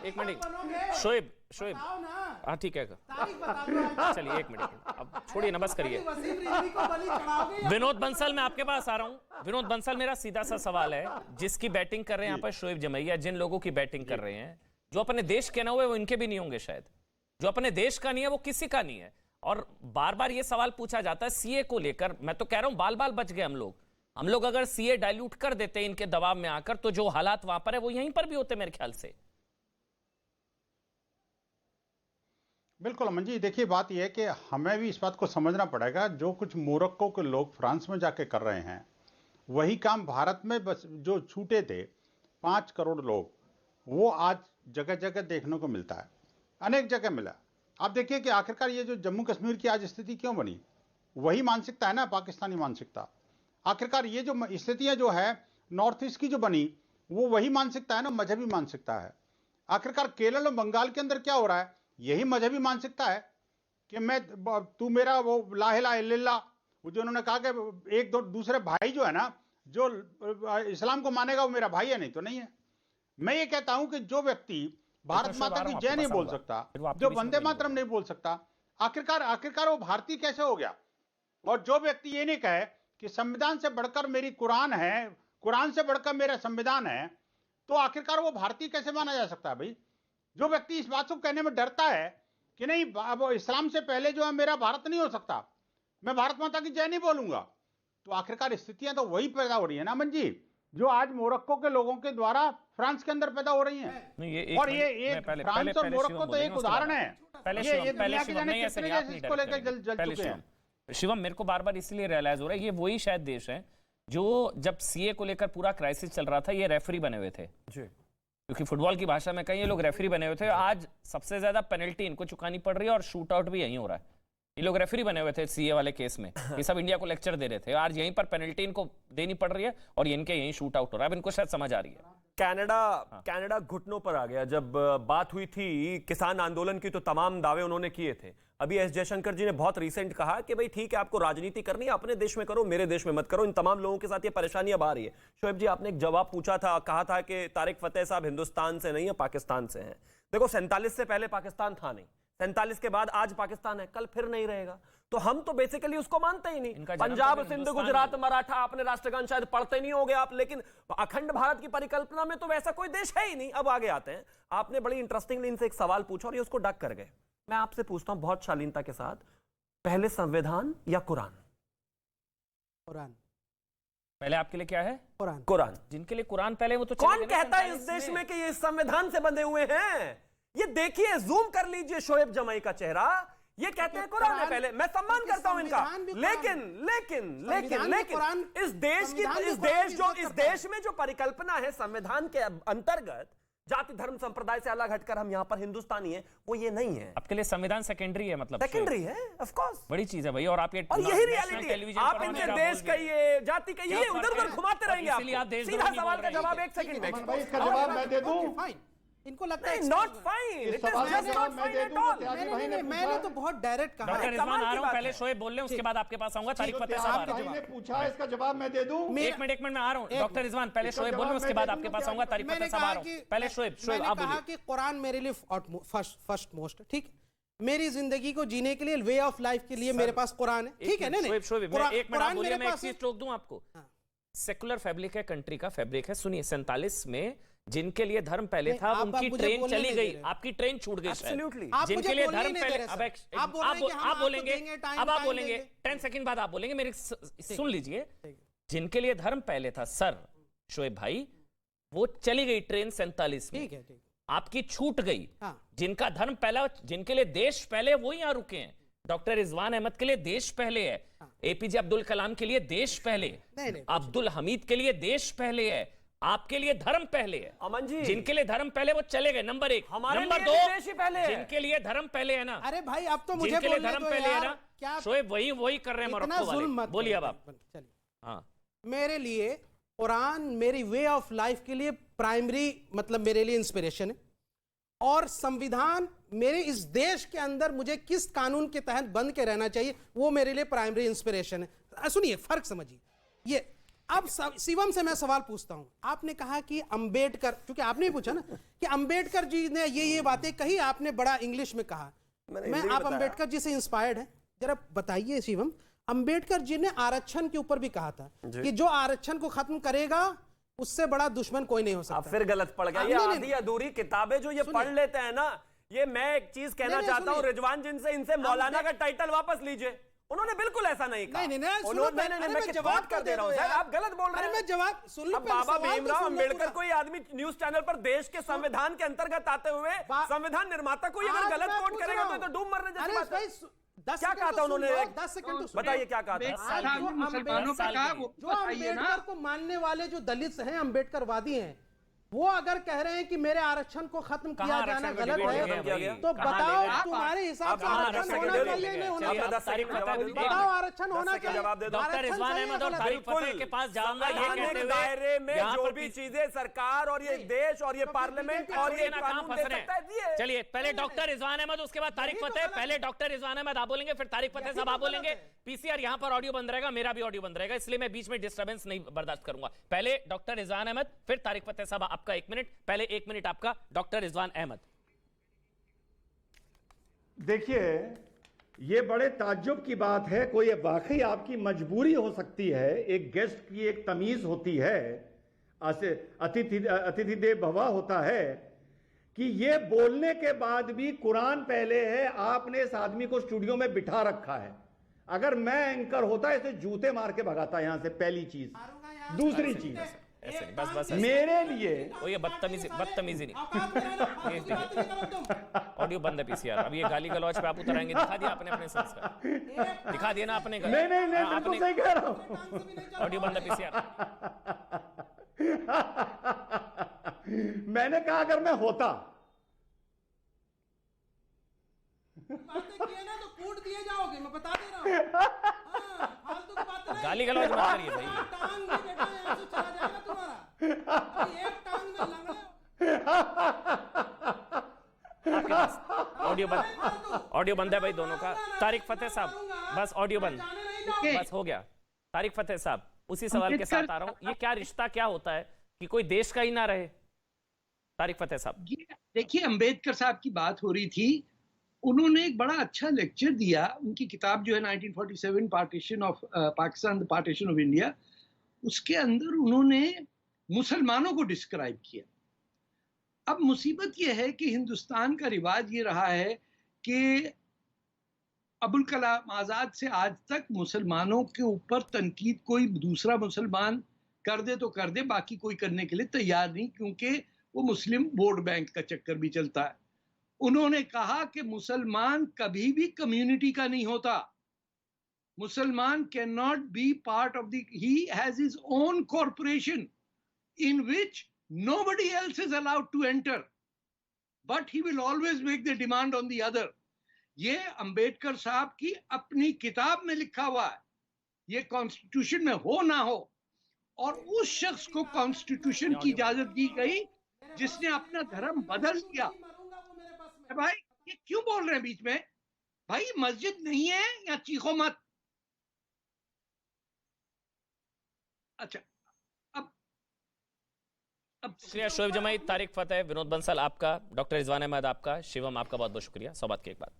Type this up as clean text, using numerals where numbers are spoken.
एक मिनट शोएब शोएब, हाँ ठीक है, चलिए एक मिनट, अब छोड़िए ना, बस करिए। विनोद बंसल, मैं आपके पास आ रहा हूँ। विनोद बंसल, मेरा सीधा सा सवाल है, जिसकी बैटिंग कर रहे हैं यहाँ पर शोएब जमैया, जिन लोगों की बैटिंग कर रहे हैं, जो अपने देश के ना हुए वो इनके भी नहीं होंगे शायद, जो अपने देश का नहीं है वो किसी का नहीं है। और बार बार ये सवाल पूछा जाता है सीए को लेकर, मैं तो कह रहा हूं बाल बाल बच गए हम लोग अगर सीए डाइल्यूट कर देते इनके दबाव में आकर, तो जो हालात वहां पर है वो यहीं पर भी होते मेरे ख्याल से। बिल्कुल अमन जी, देखिए बात यह है कि हमें भी इस बात को समझना पड़ेगा, जो कुछ मोरक्को के लोग फ्रांस में जाके कर रहे हैं, वही काम भारत में बस जो छूटे थे 5 करोड़ लोग, वो आज जगह जगह देखने को मिलता है, अनेक जगह मिला। आप देखिए कि आखिरकार ये जो जम्मू कश्मीर की आज स्थिति क्यों बनी, वही मानसिकता है ना, पाकिस्तानी मानसिकता। आखिरकार ये जो स्थितियां जो है नॉर्थ ईस्ट की जो बनी, वो वही मानसिकता है ना, मजहबी मानसिकता है। आखिरकार केरल और बंगाल के अंदर क्या हो रहा है, यही मजहबी मानसिकता है कि मैं तू मेरा वो ला इलाहा इल्लल्लाह, वो जो उन्होंने कहा कि एक दो दूसरे भाई जो है ना, जो इस्लाम को मानेगा वो मेरा भाई है, नहीं तो नहीं है। मैं ये कहता हूं कि जो व्यक्ति भारत माता की जय नहीं बोल सकता, जो वंदे मातरम नहीं बोल सकता, आखिरकार वो भारतीय कैसे हो गया। और जो व्यक्ति ये नहीं कहे कि संविधान से बढ़कर मेरी कुरान है, कुरान से बढ़कर मेरा संविधान है, तो आखिरकार वो भारतीय कैसे माना जा सकता है भाई। जो व्यक्ति इस बात को कहने में डरता है कि नहीं अब इस्लाम से पहले जो है मेरा भारत नहीं हो सकता, मैं भारत माता की जय नहीं बोलूंगा, तो आखिरकार स्थितियां तो वही पैदा हो रही है ना अमन जी, जो आज मोरक्को के लोगों के द्वारा फ्रांस के अंदर पैदा हो रही हैं। और ये फ्रांस और मोरक्को तो एक उदाहरण है, ये दुनिया के जाने कितने देश इसको लेकर जल चुके हैं। शिवम, मेरे को बार बार इसलिए रियलाइज हो रहा है, ये वही शायद देश है जो जब सीए को लेकर पूरा क्राइसिस चल रहा था, ये रेफरी बने हुए थे जी, क्योंकि फुटबॉल की भाषा में कहीं ये लोग रेफरी बने हुए थे। आज सबसे ज्यादा पेनल्टी इनको चुकानी पड़ रही है और शूट आउट भी यहीं हो रहा है। ये लोग रेफरी बने हुए थे सीए वाले केस में, ये सब इंडिया को लेक्चर दे रहे थे, आज यहीं पर पेनल्टी इनको देनी पड़ रही है और इनके यहीं शूट आउट हो रहा है। अब इनको शायद समझ आ रही है। कनाडा घुटनों पर आ गया। जब बात हुई थी किसान आंदोलन की तो तमाम दावे उन्होंने किए थे। अभी एस जयशंकर जी ने बहुत रिसेंट कहा कि भाई ठीक है, आपको राजनीति करनी है अपने देश में करो, मेरे देश में मत करो। इन तमाम लोगों के साथ ये परेशानी अब आ रही है। शोएब जी, आपने एक जवाब पूछा था, कहा था कि तारिक फतेह साहब हिंदुस्तान से नहीं है, पाकिस्तान से हैं। देखो 47 से पहले पाकिस्तान था नहीं, 47 के बाद आज पाकिस्तान है, कल फिर नहीं रहेगा। तो हम तो बेसिकली उसको मानते ही नहीं। पंजाब, सिंध, गुजरात, मराठा, आपने राष्ट्रगान शायद पढ़ते नहीं होगे आप, लेकिन अखंड भारत की परिकल्पना में तो वैसा कोई देश है ही नहीं। अब आगे आते हैं, आपने बड़ी इंटरेस्टिंगली इनसे एक सवाल पूछा और ये उसको डक कर गए। मैं आपसे पूछता हूं बहुत शालीनता के साथ, पहले संविधान या कुरान? कुरान पहले आपके लिए क्या है? कुरान। कुरान। जिनके लिए कुरान पहले, वो तो कौन कहता है इस देश में कि ये संविधान से बंधे हुए हैं? ये देखिए, जूम कर लीजिए शोएब जमाई का चेहरा, ये कहते हैं कुरान है पहले। मैं सम्मान करता हूं इनका, लेकिन लेकिन लेकिन लेकिन इस देश में जो परिकल्पना है संविधान के अंतर्गत, जाति धर्म संप्रदाय से अलग हटकर हम यहां पर हिंदुस्तानी हैं, वो ये नहीं है। आपके लिए संविधान सेकेंडरी है, मतलब सेकेंडरी है, ऑफ कोर्स, बड़ी चीज है भाई। और आप ये यही रियलिटी है। आप इनसे देश कहिए, जाति कहिए, उधर उधर घुमाते रहेंगे आप। सीधा सवाल का जवाब एक सेकंड में। इसका जवाब मैं दे दूं? इनको लगता है not fine, it is just not fine at all. मैंने तो बहुत डायरेक्ट कहा। डॉक्टर रिजवान आ रहा हूं, पहले शोएब बोल ले, उसके बाद आपके पास आऊंगा। तारिक फतेह साहब ने पूछा, इसका जवाब मैं दे दूं? एक मिनट में आ रहा हूं। डॉक्टर रिजवान, पहले शोएब बोल ले, उसके बाद आपके पास आऊंगा। तारिक फतेह साहब आ रहा हूं, पहले शोएब आप बोलिए। कहा कि कुरान मेरे लिए फर्स्ट मोस्ट, ठीक, मेरी जिंदगी को जीने के लिए, वे ऑफ लाइफ के लिए मेरे पास कुरान है, ठीक है ना? शोएब एक मिनट बोलिए, मैं एक चीज टोक दूं आपको। सेकुलर फैब्रिक है, कंट्री का फैब्रिक है। सुनिए, 47 में जिनके लिए धर्म पहले था, उनकी ट्रेन चली गई, आपकी ट्रेन छूट गई। जिनके लिए धर्म पहले, आप बोलेंगे, अब आप बोलेंगे, 10 सेकंड बाद आप बोलेंगे, मेरी सुन लीजिए। जिनके लिए धर्म पहले था सर शोएब भाई, वो चली गई ट्रेन 47 में, आपकी छूट गई। जिनका धर्म पहला, जिनके लिए देश पहले, वो यहां रुके हैं। डॉक्टर रिजवान अहमद के लिए देश पहले है, एपीजे अब्दुल कलाम के लिए देश पहले, अब्दुल हमीद के लिए देश पहले है, आपके लिए धर्म पहले है। अमन जी, जिनके लिए धर्म पहले वो चले गए, नंबर 1। नंबर 2, पहले जिनके लिए धर्म पहले है ना, अरे भाई अब तो मुझे जिनके लिए धर्म पहले है ना, क्या शोएब वही कर रहे हैं मोरक्को वाले। बोलिए अब आप। चलिए, हाँ, मेरे लिए कुरान मेरी वे ऑफ लाइफ के लिए प्राइमरी, मतलब मेरे लिए इंस्पिरेशन है, और संविधान मेरे इस देश के अंदर मुझे किस कानून के तहत बंद के रहना चाहिए, वो मेरे लिए प्राइमरी इंस्पिरेशन है। सुनिए, फर्क समझिए। ये अब शिवम से मैं सवाल पूछता हूं, आपने कहा कि अंबेडकर, क्योंकि आपने ही पूछा ना कि अंबेडकर जी ने ये बातें कही, आपने बड़ा इंग्लिश में कहा। आप अंबेडकर जी से इंस्पायर्ड हैं, जरा बताइए शिवम, अंबेडकर जी ने आरक्षण के ऊपर भी कहा था कि जो आरक्षण को खत्म करेगा उससे बड़ा दुश्मन कोई नहीं हो सकता। अब फिर गलत पड़ गया। ये आधी अधूरी किताबें जो ये पढ़ लेते हैं ना, ये मैं एक चीज कहना चाहता हूं रिजवान जिनसे, इनसे मौलाना का टाइटल वापस लीजिए। उन्होंने बिल्कुल ऐसा नहीं कहा। नहीं, मैं जवाब कर दे रहा हूं सर, आप गलत बोल रहे हैं। मैं जवाब सुन लो। बाबा भीमराव अंबेडकर कोई आदमी न्यूज चैनल पर देश के संविधान के अंतर्गत आते हुए संविधान निर्माता कोई अगर गलत कोट करेगा तो डूब मरने जैसी बात है। क्या कहा था उन्होंने? 10 सेकंड बताइए क्या कहा था। मुसलमानों का कहा वो जो अंबेडकर को मानने वाले जो दलित हैं, अंबेडकरवादी हैं, वो अगर कह रहे हैं कि मेरे आरक्षण को खत्म किया जाना गलत है, तो बताओ तुम्हारे हिसाब से आरक्षण होना चाहिए नहीं होना चाहिए? बताओ आरक्षण होना चाहिए। डॉक्टर रिजवान अहमद और तारिक फतेह के पास जाऊंगा ये कहते हुए दायरे में जो भी चीजें सरकार और ये देश और ये पार्लियामेंट और ये कहां फंस रहे हैं। चलिए पहले डॉक्टर रिजवान अहमद, उसके बाद तारिक फतेह। पहले डॉक्टर रिजवान अहमद आप बोलेंगे, फिर तारिक फतेह साहब आप बोलेंगे। पीसीआर यहां पर ऑडियो बंद रहेगा, मेरा भी ऑडियो बंद रहेगा, इसलिए मैं बीच में डिस्टर्बेंस नहीं बर्दाश्त करूंगा। पहले डॉक्टर रिजवान अहमद, फिर तारिक फतेह साहब, आपका 1 मिनट। पहले 1 मिनट आपका, डॉक्टर रिजवान अहमद। देखिए, ये बड़े ताज्जुब की बात है, कोई वाकई आपकी मजबूरी हो सकती है, एक गेस्ट की एक तमीज होती है, अतिथि देव भव होता है, कि ये बोलने के बाद भी कुरान पहले है, आपने इस आदमी को स्टूडियो में बिठा रखा है। अगर मैं एंकर होता इसे जूते मार के भगाता यहां से, पहली चीज। दूसरी चीज, ऐसे नहीं, बस मेरे लिए ये बदतमीजी नहीं। ऑडियो बंद है पीसीआर। अब ये गाली गलौज पे आप उतर आएंगे, दिखा दिया आपने अपने संस्कार, दिखा दिया ना आपने। नहीं बिल्कुल सही कह रहा हूं। ऑडियो बंद है पीसीआर। मैंने कहा अगर मैं होता किए ना तो कूट दिए जाओगे, मैं बता दे रहा हूं। फालतू की बात नहीं, गाली गलौज मत करिए भाई। टांग भी बेटा यहां से चला जाएगा तुम्हारा। अभी एक टांग में लंगड़े ऑडियो बंद है भाई दोनों का। तारिक फतेह साहब बस ऑडियो बंद, बस हो गया। तारिक फतेह साहब उसी सवाल के साथ आ रहा हूं, ये क्या रिश्ता क्या होता है कि कोई देश का ही ना रहे? तारिक फतेह साहब देखिए, अंबेडकर साहब की बात हो रही थी, उन्होंने एक बड़ा अच्छा लेक्चर दिया। उनकी किताब जो है 1947 partition of Pakistan, the partition of India, उसके अंदर उन्होंने मुसलमानों को डिस्क्राइब किया। अब मुसीबत यह है कि हिंदुस्तान का रिवाज ये रहा है कि अबुल कलाम आज़ाद से आज तक मुसलमानों के ऊपर तनकीद कोई दूसरा मुसलमान कर दे तो कर दे, बाकी कोई करने के लिए तैयार नहीं, क्योंकि वो मुस्लिम वोट बैंक का चक्कर भी चलता है। उन्होंने कहा कि मुसलमान कभी भी कम्युनिटी का नहीं होता। मुसलमान can not be part of the, he has his own corporation in which nobody else is allowed to enter, but he will always make the demand on the other. ये अंबेडकर साहब की अपनी किताब में लिखा हुआ है, ये कॉन्स्टिट्यूशन में हो ना हो। और उस शख्स को कॉन्स्टिट्यूशन की इजाजत दी गई जिसने अपना धर्म बदल दिया। भाई ये क्यों बोल रहे हैं बीच में? भाई मस्जिद नहीं है या चीखो मत। अच्छा, शुक्रिया शोएब जमाई, तारिक फतेह, विनोद बंसल आपका, डॉक्टर रिजवान अहमद आपका, शिवम आपका बहुत बहुत शुक्रिया। सौबात के एक बात।